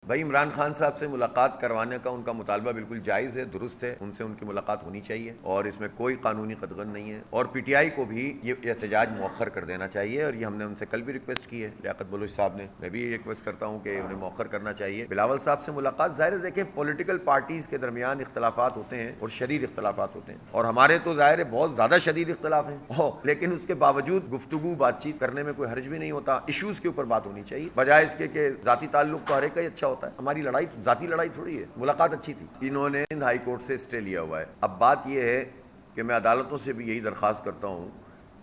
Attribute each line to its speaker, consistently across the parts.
Speaker 1: بھائی عمران خان صاحب سے ملاقات کروانے کا ان کا مطالبہ بالکل جائز ہے، درست ہے، ان سے ان کی ملاقات ہونی چاہیے اور اس میں کوئی قانونی قدغن نہیں ہے، اور پی ٹی آئی کو بھی یہ احتجاج مؤخر کر دینا چاہیے، اور یہ ہم نے ان سے کل بھی ریکویسٹ کی ہے، لیاقت بلوچ صاحب نے، میں بھی ریکویسٹ کرتا ہوں کہ انہیں مؤخر کرنا چاہیے۔ بلاول صاحب سے ملاقات ظاہر ہے، دیکھیں پولیٹیکل پارٹیز کے درمیان اختلافات ہوتے ہیں اور شدید اختلافات ہوتے ہیں، اور ہمارے تو ظاہر ہے بہت زیادہ شدید اختلاف ہیں، لیکن اس کے باوجود گفتگو بات چیت کرنے میں کوئی حرج بھی نہیں ہوتا، ایشوز کے اوپر بات ہونی چاہیے، بجائے اس کے کہ ذاتی تعلق تو ہر ایک کا ہی اچھا ہوتا ہے، ہماری لڑائی ذاتی لڑائی تھوڑی ہے۔ ملاقات اچھی تھی، انہوں نے ہائی کورٹ سے اسٹے لیا ہوا ہے۔ اب بات یہ ہے کہ میں عدالتوں سے بھی یہی درخواست کرتا ہوں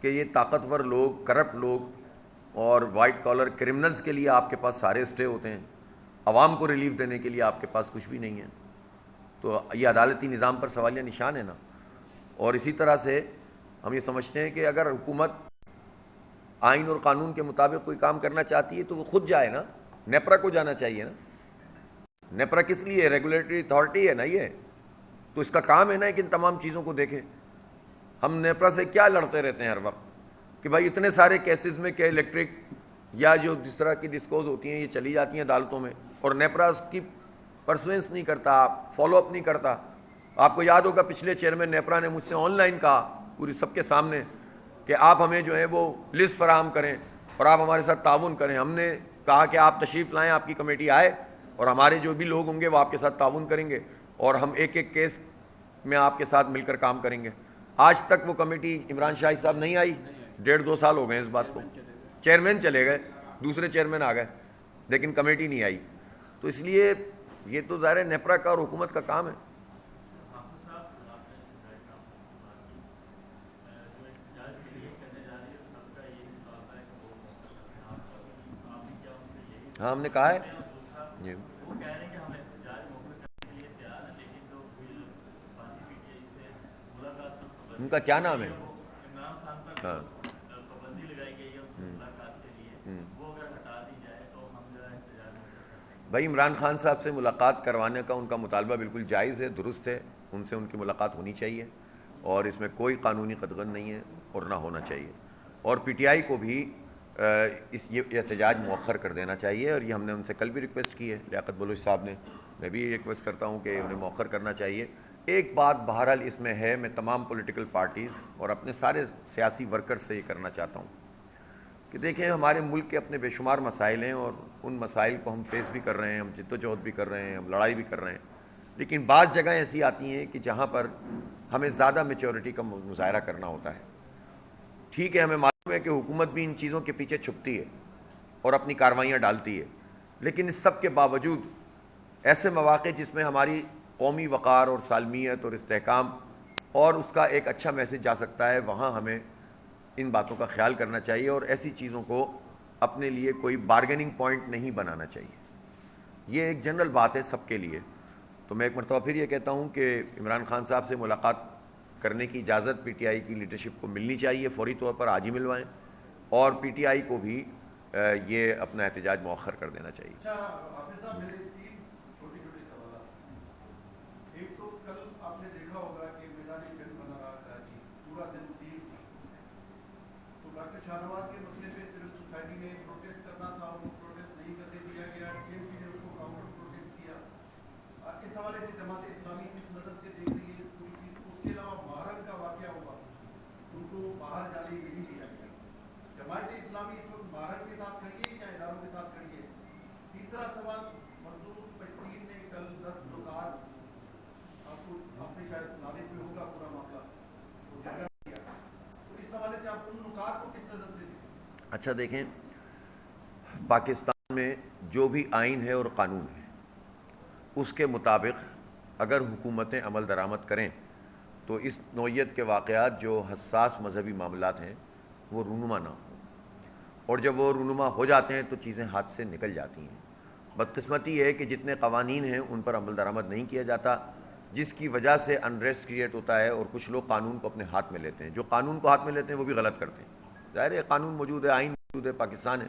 Speaker 1: کہ یہ طاقتور لوگ، کرپٹ لوگ اور وائٹ کالر کرمنلز کے لیے آپ کے پاس سارے اسٹے ہوتے ہیں، عوام کو ریلیف دینے کے لیے آپ کے پاس کچھ بھی نہیں ہے، تو یہ عدالتی نظام پر سوالیہ نشان ہے نا۔ اور اسی طرح سے ہم یہ سمجھتے ہیں کہ اگر حکومت آئین اور قانون کے مطابق کوئی کام کرنا چاہتی ہے تو وہ خود جائے نا، نیپرا کو جانا چاہیے نا۔ نیپرا کس لیے؟ ریگولیٹری اتھارٹی ہے نا، یہ تو اس کا کام ہے نا کہ ان تمام چیزوں کو دیکھے۔ ہم نیپرا سے کیا لڑتے رہتے ہیں ہر وقت کہ بھائی اتنے سارے کیسز میں کہ الیکٹرک یا جو جس طرح کی ڈسکوز ہوتی ہیں یہ چلی جاتی ہیں عدالتوں میں، اور نیپرا اس کی پرسوینس نہیں کرتا، فالو اپ نہیں کرتا۔ آپ کو یاد ہوگا پچھلے چیئرمین نیپرا نے مجھ سے آن لائن کہا پوری سب کے سامنے کہ آپ ہمیں جو ہے وہ لسٹ فراہم کریں اور آپ ہمارے ساتھ تعاون کریں۔ ہم نے کہا کہ آپ تشریف لائیں، آپ کی کمیٹی آئے اور ہمارے جو بھی لوگ ہوں گے وہ آپ کے ساتھ تعاون کریں گے، اور ہم ایک ایک کیس میں آپ کے ساتھ مل کر کام کریں گے۔ آج تک وہ کمیٹی عمران شاہی صاحب نہیں آئی، 1.5-2 سال ہو گئے اس بات کو، چیئرمین چلے گئے، دوسرے چیئرمین آ گئے، لیکن کمیٹی نہیں آئی۔ تو اس لیے یہ تو ظاہر ہے نیپرا کا اور حکومت کا کام ہے۔ ہاں ہم نے کہا ہے جی۔ ان کا کیا نام ہے؟ ہاں بھائی عمران خان صاحب سے ملاقات کروانے کا ان کا مطالبہ بالکل جائز ہے، درست ہے، ان سے ان کی ملاقات ہونی چاہیے اور اس میں کوئی قانونی قدغن نہیں ہے اور نہ ہونا چاہیے، اور پی ٹی آئی کو بھی یہ احتجاج مؤخر کر دینا چاہیے، اور یہ ہم نے ان سے کل بھی ریکویسٹ کی ہے، لیاقت بلوچ صاحب نے، میں بھی ریکویسٹ کرتا ہوں کہ انہیں مؤخر کرنا چاہیے۔ ایک بات بہرحال اس میں ہے، میں تمام پولیٹیکل پارٹیز اور اپنے سارے سیاسی ورکر سے یہ کرنا چاہتا ہوں کہ دیکھیں ہمارے ملک کے اپنے بے شمار مسائل ہیں، اور ان مسائل کو ہم فیس بھی کر رہے ہیں، ہم جد و جہد بھی کر رہے ہیں، ہم لڑائی بھی کر رہے ہیں، لیکن بعض جگہیں ایسی آتی ہیں کہ جہاں پر ہمیں زیادہ میچورٹی کا مظاہرہ کرنا ہوتا ہے۔ ٹھیک ہے، ہمیں معلوم ہے کہ حکومت بھی ان چیزوں کے پیچھے چھپتی ہے اور اپنی کارروائیاں ڈالتی ہے، لیکن اس سب کے باوجود ایسے مواقع جس میں ہماری قومی وقار اور سالمیت اور استحکام اور اس کا ایک اچھا میسج جا سکتا ہے، وہاں ہمیں ان باتوں کا خیال کرنا چاہیے اور ایسی چیزوں کو اپنے لیے کوئی بارگیننگ پوائنٹ نہیں بنانا چاہیے۔ یہ ایک جنرل بات ہے سب کے لیے۔ تو میں ایک مرتبہ پھر یہ کہتا ہوں کہ عمران خان صاحب سے ملاقات کرنے کی اجازت پی ٹی آئی کی لیڈرشپ کو ملنی چاہیے، فوری طور پر آج ہی ملوائیں، اور پی ٹی آئی کو بھی یہ اپنا احتجاج مؤخر کر دینا چاہیے۔
Speaker 2: ایک تو کل آپ نے دیکھا ہوگا کہ میدان جنگ بنا رہا کراچی، پورا دن سیل تھی، تو ڈاکٹر شاہ نواز کے مسئلے پہ سول سوسائٹی نے پروٹیسٹ کرنا تھا، وہ پروٹیسٹ نہیں کرنے دیا گیا، ٹی ایم سی نے اس کو کاؤنٹر پروٹیسٹ کیا۔ اس حوالے سے جماعت اسلامی کس نظر سے دیکھ رہی ہے پوری چیز کو؟ اس کے علاوہ محرم کا واقعہ ہوا، ان کو باہر جانے نہیں دیا گیا۔ جماعت اسلامی اس وقت محرم کے ساتھ کھڑی ہے یا اداروں کے ساتھ کھڑی ہے؟ تیسرا سوال، مزدور پشتین نے کل 10 دکان، آپ نے شاید نالج میں ہوگا پورا معاملہ، وہ جگہ کیا، تو اس حوالے سے آپ ان نکات کو کس نظر سے دیکھیں؟
Speaker 1: اچھا دیکھیں، پاکستان میں جو بھی آئین ہے اور قانون ہے اس کے مطابق اگر حکومتیں عمل درآمد کریں تو اس نوعیت کے واقعات جو حساس مذہبی معاملات ہیں وہ رونما نہ ہوں، اور جب وہ رونما ہو جاتے ہیں تو چیزیں ہاتھ سے نکل جاتی ہیں۔ بدقسمتی ہے کہ جتنے قوانین ہیں ان پر عمل درآمد نہیں کیا جاتا، جس کی وجہ سے انریسٹ کریٹ ہوتا ہے، اور کچھ لوگ قانون کو اپنے ہاتھ میں لیتے ہیں۔ جو قانون کو ہاتھ میں لیتے ہیں وہ بھی غلط کرتے ہیں، ظاہر ہے قانون موجود ہے، آئین موجود ہے، پاکستان ہے،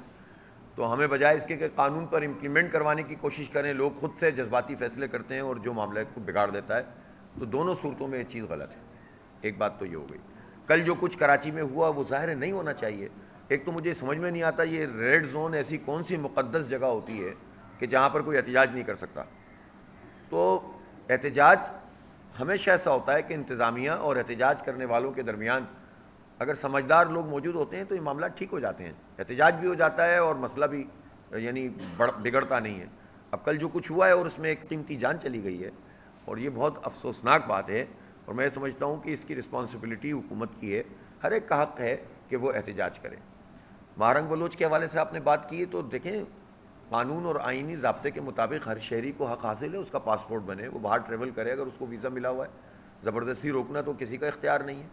Speaker 1: تو ہمیں بجائے اس کے کہ قانون پر امپلیمنٹ کروانے کی کوشش کریں، لوگ خود سے جذباتی فیصلے کرتے ہیں اور جو معاملے کو بگاڑ دیتا ہے، تو دونوں صورتوں میں یہ چیز غلط ہے۔ ایک بات تو یہ ہو گئی۔ کل جو کچھ کراچی میں ہوا وہ ظاہر ہے نہیں ہونا چاہیے۔ ایک تو مجھے سمجھ میں نہیں آتا یہ ریڈ زون ایسی کون سی مقدس جگہ ہوتی ہے کہ جہاں پر کوئی احتجاج نہیں کر سکتا. تو احتجاج ہمیشہ ایسا ہوتا ہے کہ انتظامیہ اور احتجاج کرنے والوں کے درمیان اگر سمجھدار لوگ موجود ہوتے ہیں تو یہ معاملات ٹھیک ہو جاتے ہیں, احتجاج بھی ہو جاتا ہے اور مسئلہ بھی یعنی بگڑتا نہیں ہے. اب کل جو کچھ ہوا ہے اور اس میں ایک قیمتی جان چلی گئی ہے اور یہ بہت افسوسناک بات ہے, اور میں سمجھتا ہوں کہ اس کی رسپانسبلٹی حکومت کی ہے, ہر ایک کا حق ہے کہ وہ احتجاج کرے. مہارنگ بلوچ کے حوالے سے آپ نے بات کی تو دیکھیں, قانون اور آئینی ضابطے کے مطابق ہر شہری کو حق حاصل ہے اس کا پاسپورٹ بنے, وہ باہر ٹریول کرے اگر اس کو ویزا ملا ہوا ہے. زبردستی روکنا تو کسی کا اختیار نہیں ہے,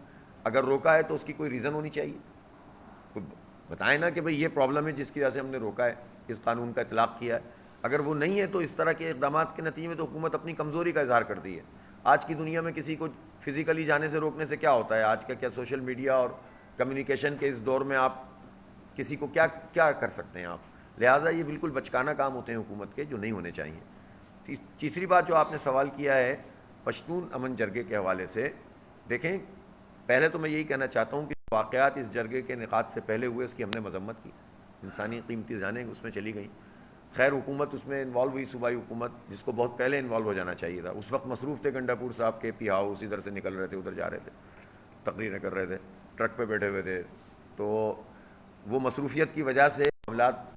Speaker 1: اگر روکا ہے تو اس کی کوئی ریزن ہونی چاہیے, بتائیں نا کہ بھئی یہ پرابلم ہے جس کی وجہ سے ہم نے روکا ہے, اس قانون کا اطلاق کیا ہے. اگر وہ نہیں ہے تو اس طرح کے اقدامات کے نتیجے میں تو حکومت اپنی کمزوری کا اظہار کرتی ہے. آج کی دنیا میں کسی کو فزیکلی جانے سے روکنے سے کیا ہوتا ہے, آج کا کیا سوشل میڈیا اور کمیونیکیشن کے اس دور میں آپ کسی کو کیا کر سکتے ہیں آپ. لہٰذا یہ بالکل بچکانہ کام ہوتے ہیں حکومت کے جو نہیں ہونے چاہیے. تیسری بات جو آپ نے سوال کیا ہے پشتون امن جرگے کے حوالے سے, دیکھیں پہلے تو میں یہی کہنا چاہتا ہوں کہ واقعات اس جرگے کے انعقاد سے پہلے ہوئے اس کی ہم نے مذمت کی, انسانی قیمتی جانیں اس میں چلی گئیں. خیر حکومت اس میں انوالو ہوئی, صوبائی حکومت جس کو بہت پہلے انوالو ہو جانا چاہیے تھا. اس وقت مصروف تھے گنڈا پور صاحب کے پی ہاؤس, ادھر سے نکل رہے تھے ادھر جا رہے تھے, تقریریں کر رہے تھے, ٹرک پہ بیٹھے ہوئے تھے. تو وہ مصروفیت کی وجہ سے معاملات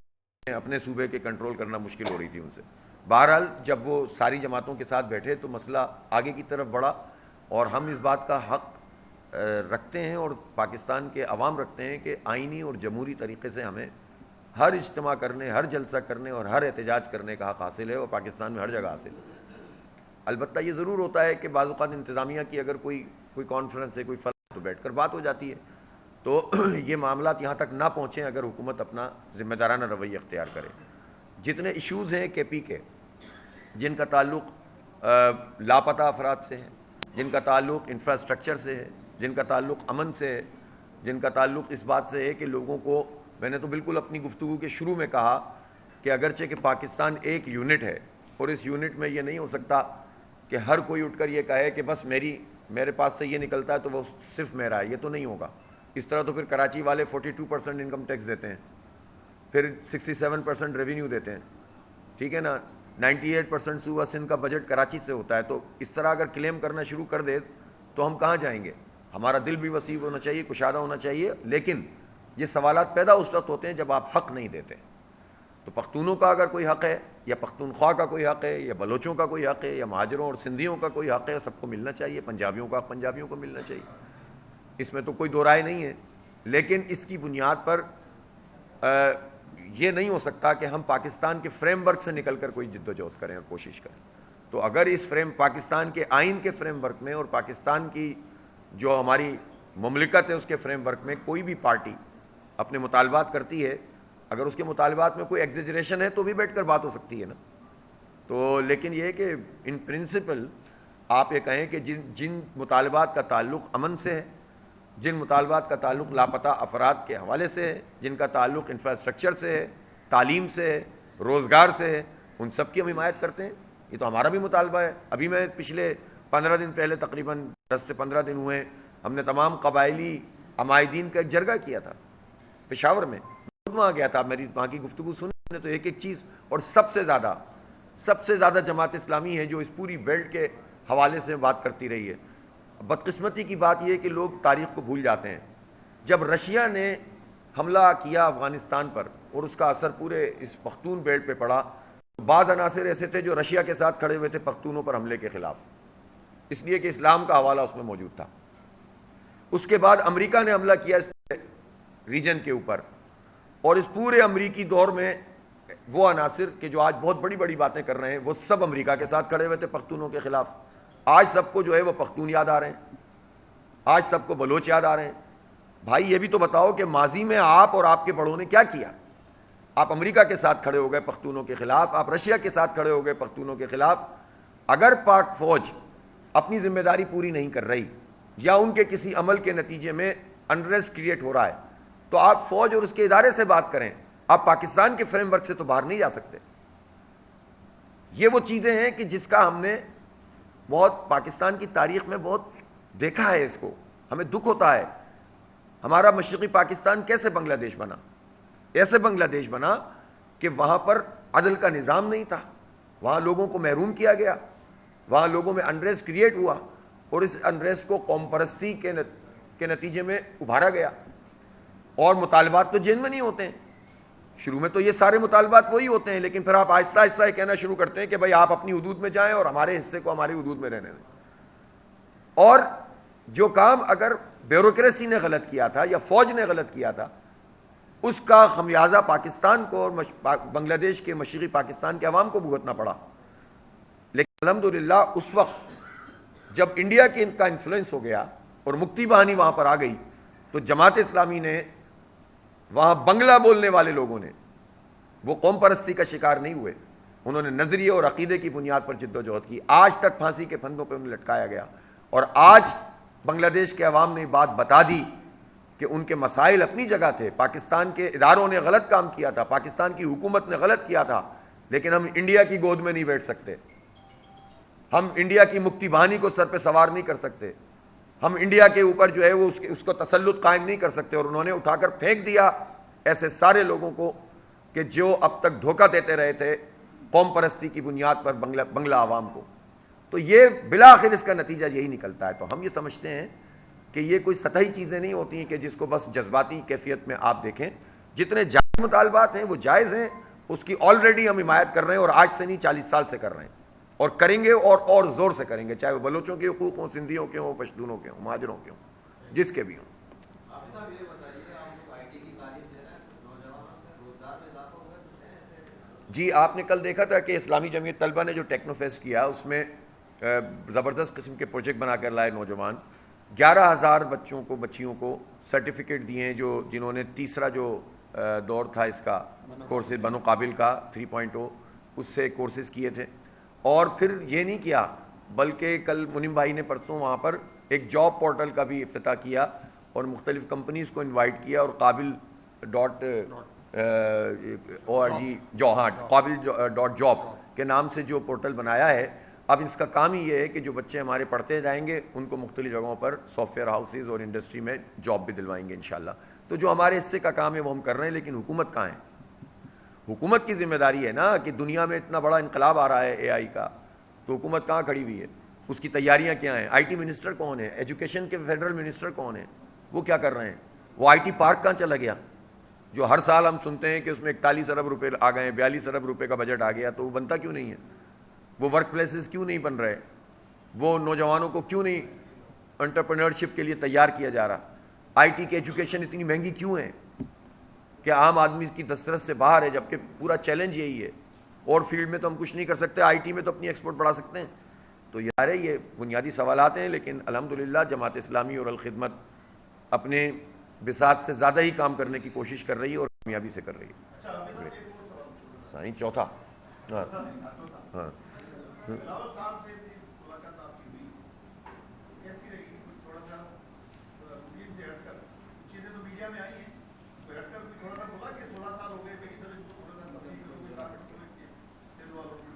Speaker 1: اپنے صوبے کے کنٹرول کرنا مشکل ہو رہی تھی ان سے. بہرحال جب وہ ساری جماعتوں کے ساتھ بیٹھے تو مسئلہ آگے کی طرف بڑھا, اور ہم اس بات کا حق رکھتے ہیں اور پاکستان کے عوام رکھتے ہیں کہ آئینی اور جمہوری طریقے سے ہمیں ہر اجتماع کرنے, ہر جلسہ کرنے اور ہر احتجاج کرنے کا حق حاصل ہے, اور پاکستان میں ہر جگہ حاصل ہے. البتہ یہ ضرور ہوتا ہے کہ بعض اوقات انتظامیہ کی اگر کوئی کانفرنس ہے, کوئی فلاح, تو بیٹھ کر بات ہو جاتی ہے. تو یہ معاملات یہاں تک نہ پہنچیں اگر حکومت اپنا ذمہ دارانہ رویہ اختیار کرے. جتنے ایشوز ہیں کے پی کے, جن کا تعلق لاپتہ افراد سے ہے, جن کا تعلق انفراسٹرکچر سے ہے, جن کا تعلق امن سے ہے, جن کا تعلق اس بات سے ہے کہ لوگوں کو, میں نے تو بالکل اپنی گفتگو کے شروع میں کہا کہ اگرچہ کہ پاکستان ایک یونٹ ہے اور اس یونٹ میں یہ نہیں ہو سکتا کہ ہر کوئی اٹھ کر یہ کہے کہ بس میرے پاس سے یہ نکلتا ہے تو وہ صرف میرا ہے, یہ تو نہیں ہوگا. اس طرح تو پھر کراچی والے 42% انکم ٹیکس دیتے ہیں, پھر 67% ریونیو دیتے ہیں, ٹھیک ہے نا, 98% صوبہ سندھ کا بجٹ کراچی سے ہوتا ہے. تو اس طرح اگر کلیم کرنا شروع کر دے تو ہم کہاں جائیں گے. ہمارا دل بھی وسیع ہونا چاہیے, کشادہ ہونا چاہیے, لیکن یہ سوالات پیدا اس وقت ہوتے ہیں جب آپ حق نہیں دیتے. تو پختونوں کا اگر کوئی حق ہے, یا پختونخوا کا کوئی حق ہے, یا بلوچوں کا کوئی حق ہے, یا مہاجروں اور سندھیوں کا کوئی حق ہے, سب کو ملنا چاہیے. پنجابیوں کا حق پنجابیوں کو ملنا چاہیے, اس میں تو کوئی دو رائے نہیں ہے. لیکن اس کی بنیاد پر یہ نہیں ہو سکتا کہ ہم پاکستان کے فریم ورک سے نکل کر کوئی جد و جہد کریں اور کوشش کریں. تو اگر اس پاکستان کے آئین کے فریم ورک میں اور پاکستان کی جو ہماری مملکت ہے اس کے فریم ورک میں کوئی بھی پارٹی اپنے مطالبات کرتی ہے, اگر اس کے مطالبات میں کوئی ایگزیجریشن ہے تو بھی بیٹھ کر بات ہو سکتی ہے نا. تو لیکن یہ ہے کہ ان پرنسپل آپ یہ کہیں کہ جن مطالبات کا تعلق امن سے ہے, جن مطالبات کا تعلق لاپتہ افراد کے حوالے سے ہے, جن کا تعلق انفراسٹرکچر سے ہے, تعلیم سے ہے, روزگار سے ہے, ان سب کی ہم حمایت کرتے ہیں. یہ تو ہمارا بھی مطالبہ ہے. ابھی میں پچھلے 15 دن پہلے, تقریباً 10 سے 15 دن ہوئے, ہم نے تمام قبائلی عمائدین کا ایک جرگہ کیا تھا پشاور میں. وہاں گیا تھا, میری وہاں کی گفتگو سنی نے تو ایک ایک چیز, اور سب سے زیادہ جماعت اسلامی ہے جو اس پوری بیلٹ کے حوالے سے بات کرتی رہی ہے. بدقسمتی کی بات یہ ہے کہ لوگ تاریخ کو بھول جاتے ہیں. جب رشیا نے حملہ کیا افغانستان پر اور اس کا اثر پورے اس پختون بیلٹ پہ پڑا, بعض عناصر ایسے تھے جو رشیا کے ساتھ کھڑے ہوئے تھے پختونوں پر حملے کے خلاف, اس لیے کہ اسلام کا حوالہ اس میں موجود تھا. اس کے بعد امریکہ نے حملہ کیا اس ریجن کے اوپر, اور اس پورے امریکی دور میں وہ عناصر کہ جو آج بہت بڑی بڑی باتیں کر رہے ہیں وہ سب امریکہ کے ساتھ کھڑے ہوئے تھے پختونوں کے خلاف. آج سب کو جو ہے وہ پختون یاد آ رہے ہیں, آج سب کو بلوچ یاد آ رہے ہیں. بھائی یہ بھی تو بتاؤ کہ ماضی میں آپ اور آپ کے بڑوں نے کیا کیا. آپ امریکہ کے ساتھ کھڑے ہو گئے پختونوں کے خلاف, آپ رشیا کے ساتھ کھڑے ہو گئے پختونوں کے خلاف. اگر پاک فوج اپنی ذمہ داری پوری نہیں کر رہی یا ان کے کسی عمل کے نتیجے میں انریسٹ کریٹ ہو رہا ہے تو آپ فوج اور اس کے ادارے سے بات کریں, آپ پاکستان کے فریم ورک سے تو باہر نہیں جا سکتے. یہ وہ چیزیں ہیں کہ جس کا ہم نے بہت پاکستان کی تاریخ میں بہت دیکھا ہے. اس کو ہمیں دکھ ہوتا ہے. ہمارا مشرقی پاکستان کیسے بنگلہ دیش بنا, ایسے بنگلہ دیش بنا کہ وہاں پر عدل کا نظام نہیں تھا، وہاں لوگوں کو محروم کیا گیا، وہاں لوگوں میں انریسٹ کریٹ ہوا اور اس انریسٹ کو قوم پرستی کے نتیجے میں ابھارا گیا. اور مطالبات تو جینوئن ہی ہوتے ہیں، شروع میں تو یہ سارے مطالبات وہی ہوتے ہیں، لیکن پھر آپ آہستہ آہستہ یہ کہنا شروع کرتے ہیں کہ بھائی آپ اپنی حدود میں جائیں اور ہمارے حصے کو ہماری حدود میں رہنے دیں. اور جو کام اگر بیوروکریسی نے غلط کیا تھا یا فوج نے غلط کیا تھا، اس کا خمیازہ پاکستان کو اور بنگلہ دیش کے مشرقی پاکستان کے عوام کو بھگتنا پڑا. لیکن الحمدللہ اس وقت جب انڈیا کی ان کا انفلوئنس ہو گیا اور مکتی بہانی وہاں پر آ گئی، تو جماعت اسلامی نے وہاں بنگلہ بولنے والے لوگوں نے وہ قوم پرستی کا شکار نہیں ہوئے، انہوں نے نظریے اور عقیدے کی بنیاد پر جد و جہد کی. آج تک پھانسی کے پھندوں پہ انہیں لٹکایا گیا، اور آج بنگلہ دیش کے عوام نے بات بتا دی کہ ان کے مسائل اپنی جگہ تھے، پاکستان کے اداروں نے غلط کام کیا تھا، پاکستان کی حکومت نے غلط کیا تھا، لیکن ہم انڈیا کی گود میں نہیں بیٹھ سکتے، ہم انڈیا کی مکتی بہانی کو سر پہ سوار نہیں کر سکتے، ہم انڈیا کے اوپر جو ہے وہ اس کو تسلط قائم نہیں کر سکتے. اور انہوں نے اٹھا کر پھینک دیا ایسے سارے لوگوں کو کہ جو اب تک دھوکہ دیتے رہے تھے قوم پرستی کی بنیاد پر بنگلہ عوام کو. تو یہ بالآخر اس کا نتیجہ یہی نکلتا ہے. تو ہم یہ سمجھتے ہیں کہ یہ کوئی سطحی چیزیں نہیں ہوتی ہیں کہ جس کو بس جذباتی کیفیت میں آپ دیکھیں. جتنے جائز مطالبات ہیں وہ جائز ہیں، اس کی آلریڈی ہم حمایت کر رہے ہیں، اور آج سے نہیں 40 سال سے کر رہے ہیں، اور کریں گے اور زور سے کریں گے، چاہے وہ بلوچوں کے حقوق ہوں، سندھیوں کے ہوں، پشتونوں کے ہوں، مہاجروں کے ہوں، جس کے بھی ہوں. جی آپ نے کل دیکھا تھا کہ اسلامی جمعیت طلبہ نے جو ٹیکنو فیسٹ کیا اس میں زبردست قسم کے پروجیکٹ بنا کر لائے نوجوان. 11,000 بچوں کو بچیوں کو سرٹیفکیٹ دیے ہیں جنہوں نے تیسرا جو دور تھا اس کا کورسز بنو قابل کا 3.0 اس سے کورسز کیے تھے. اور پھر یہ نہیں کیا بلکہ کل منیم بھائی نے پرسوں وہاں پر ایک جاب پورٹل کا بھی افتتاح کیا اور مختلف کمپنیز کو انوائٹ کیا، اور قابل .jobs کے نام سے جو پورٹل بنایا ہے. اب اس کا کام ہی یہ ہے کہ جو بچے ہمارے پڑھتے جائیں گے ان کو مختلف جگہوں پر سافٹ ویئر ہاؤسز اور انڈسٹری میں جاب بھی دلوائیں گے انشاءاللہ. تو جو ہمارے حصے کا کام ہے وہ ہم کر رہے ہیں، لیکن حکومت کہاں ہے؟ حکومت کی ذمہ داری ہے نا کہ دنیا میں اتنا بڑا انقلاب آ رہا ہے اے آئی کا، تو حکومت کہاں کھڑی ہوئی ہے؟ اس کی تیاریاں کیا ہیں؟ آئی ٹی منسٹر کون ہے؟ ایجوکیشن کے فیڈرل منسٹر کون ہیں؟ وہ کیا کر رہے ہیں؟ وہ آئی ٹی پارک کہاں چلا گیا جو ہر سال ہم سنتے ہیں کہ اس میں 41 ارب روپے آ گئے، 42 ارب روپے کا بجٹ آ گیا؟ تو وہ بنتا کیوں نہیں ہے؟ وہ ورک پلیسز کیوں نہیں بن رہے؟ وہ نوجوانوں کو کیوں نہیں انٹرپرینورشپ کے لیے تیار کیا جا رہا؟ آئی ٹی کی ایجوکیشن اتنی مہنگی کیوں ہے کہ عام آدمی کی دسترس سے باہر ہے، جبکہ پورا چیلنج یہی ہے. اور فیلڈ میں تو ہم کچھ نہیں کر سکتے، آئی ٹی میں تو اپنی ایکسپورٹ بڑھا سکتے ہیں. تو یہ بنیادی سوالات ہیں، لیکن الحمدللہ جماعت اسلامی اور الخدمت اپنے بساط سے زیادہ ہی کام کرنے کی کوشش کر رہی ہے اور کامیابی سے کر رہی ہے. سائیں چوتھا ہاں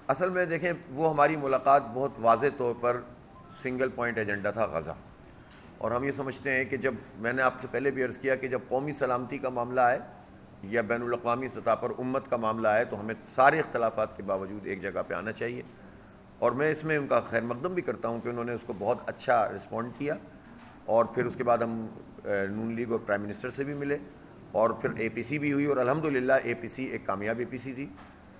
Speaker 1: اصل میں دیکھیں وہ ہماری ملاقات بہت واضح طور پر سنگل پوائنٹ ایجنڈا تھا غزہ. اور ہم یہ سمجھتے ہیں کہ جب میں نے آپ سے پہلے بھی عرض کیا کہ جب قومی سلامتی کا معاملہ ہے یا بین الاقوامی سطح پر امت کا معاملہ ہے تو ہمیں سارے اختلافات کے باوجود ایک جگہ پہ آنا چاہیے. اور میں اس میں ان کا خیر مقدم بھی کرتا ہوں کہ انہوں نے اس کو بہت اچھا رسپونڈ کیا. اور پھر اس کے بعد ہم نون لیگ اور پرائم منسٹر سے بھی ملے، اور پھر اے پی سی بھی ہوئی، اور الحمدللہ اے پی سی ایک کامیاب اے پی سی تھی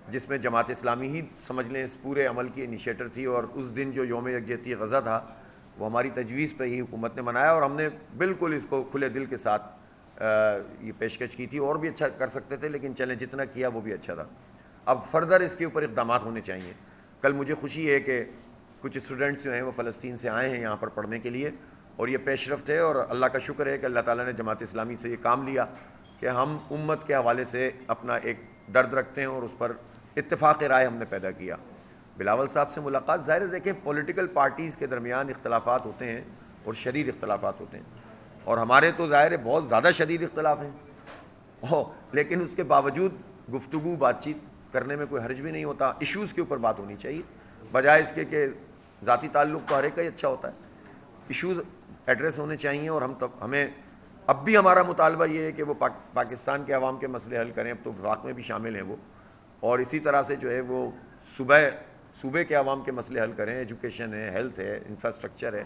Speaker 1: جس میں جماعت اسلامی ہی سمجھ لیں اس پورے عمل کی انیشیٹر تھی. اور اس دن جو یوم یکجہتی غزہ تھا وہ ہماری تجویز پہ ہی حکومت نے منایا، اور ہم نے بالکل اس کو کھلے دل کے ساتھ یہ پیشکش کی تھی. اور بھی اچھا کر سکتے تھے لیکن چلیں جتنا کیا وہ بھی اچھا تھا. اب فردر اس کے اوپر اقدامات ہونے چاہیے. کل مجھے خوشی ہے کہ کچھ اسٹوڈنٹس جو ہیں وہ فلسطین سے آئے ہیں یہاں پر پڑھنے کے لیے، اور یہ پیش رفت ہے. اور اللہ کا شکر ہے کہ اللہ تعالیٰ نے جماعت اسلامی سے یہ کام لیا کہ ہم امت کے حوالے سے اپنا ایک درد رکھتے ہیں اور اس پر اتفاق رائے ہم نے پیدا کیا. بلاول صاحب سے ملاقات، ظاہر دیکھیں پولیٹیکل پارٹیز کے درمیان اختلافات ہوتے ہیں اور شدید اختلافات ہوتے ہیں، اور ہمارے تو ظاہر بہت زیادہ شدید اختلاف ہیں، لیکن اس کے باوجود گفتگو بات چیت کرنے میں کوئی حرج بھی نہیں ہوتا. ایشوز کے اوپر بات ہونی چاہیے بجائے اس کے کہ ذاتی تعلق تو ہر ایک کا ہی اچھا ہوتا ہے. ایشوز ایڈریس ہونے چاہیے. اور ہمیں اب بھی ہمارا مطالبہ یہ ہے کہ وہ پاکستان کے عوام کے مسئلے حل کریں. اب تو وفاق میں بھی شامل ہیں وہ، اور اسی طرح سے جو ہے وہ صوبے کے عوام کے مسئلے حل کریں، ایجوکیشن ہے، ہیلتھ ہے، انفراسٹرکچر ہے،